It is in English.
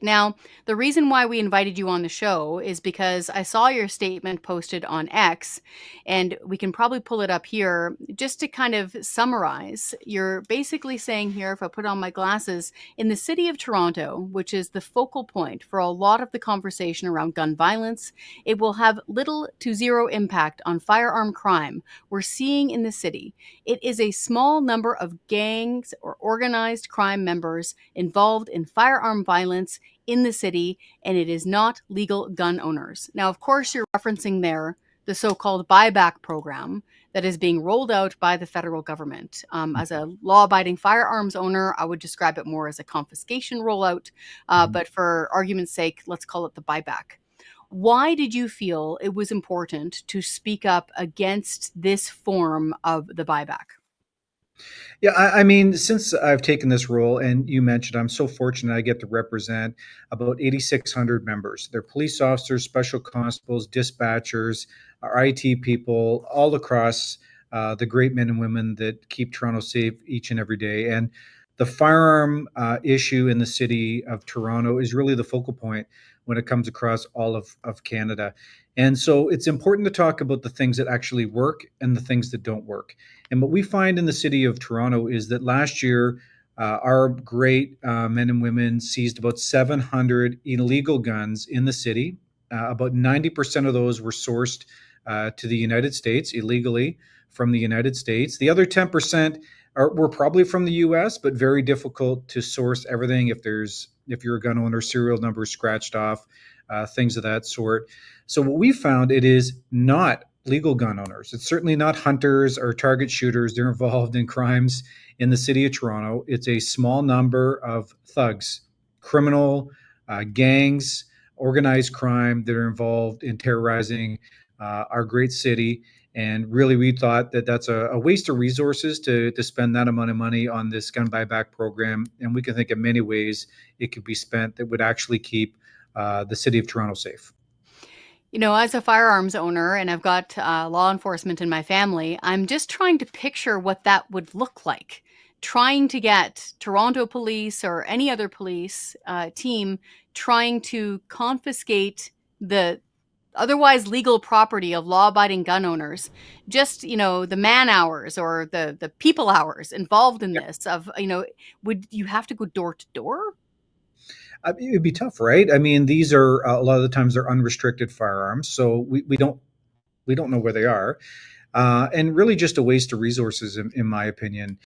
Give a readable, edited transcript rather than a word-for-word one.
Now, the reason why we invited you on the show is because I saw your statement posted on X, and we can probably pull it up here just to kind of summarize. You're basically saying here, if I put on my glasses, in the city of Toronto, which is the focal point for a lot of the conversation around gun violence, it will have little to zero impact on firearm crime we're seeing in the city. It is a small number of gangs or organized crime members involved in firearm violence in the city, and it is not legal gun owners. Now, of course, you're referencing there the so called buyback program that is being rolled out by the federal government. As a law abiding firearms owner, I would describe it more as a confiscation rollout, Mhm. but for argument's sake, let's call it the buyback. Why did you feel it was important to speak up against this form of the buyback? Yeah, I mean, since I've taken this role, and you mentioned, I'm so fortunate I get to represent about 8,600 members. They're police officers, special constables, dispatchers, our IT people, all across the great men and women that keep Toronto safe each and every day. And the firearm issue in the city of Toronto is really the focal point when it comes across all of Canada. And so it's important to talk about the things that actually work and the things that don't work. And what we find in the city of Toronto is that last year, our great men and women seized about 700 illegal guns in the city. About 90% of those were sourced to the United States illegally from the United States. The other 10% were probably from the US, but very difficult to source everything if you're a gun owner, serial numbers scratched off, things of that sort. So what we found, it is not legal gun owners. It's certainly not hunters or target shooters. They're involved in crimes in the city of Toronto. It's a small number of thugs, criminal gangs, organized crime that are involved in terrorizing our great city. And really, we thought that that's a waste of resources to spend that amount of money on this gun buyback program. And we can think of many ways it could be spent that would actually keep the city of Toronto safe. You know, as a firearms owner, and I've got law enforcement in my family, I'm just trying to picture what that would look like. Trying to get Toronto police or any other police team trying to confiscate the otherwise legal property of law-abiding gun owners, just, the man hours or the people hours involved in this of, would you have to go door to door? It'd be tough, right? I mean, these are a lot of the times they're unrestricted firearms, so we don't know where they are, and really just a waste of resources, in my opinion.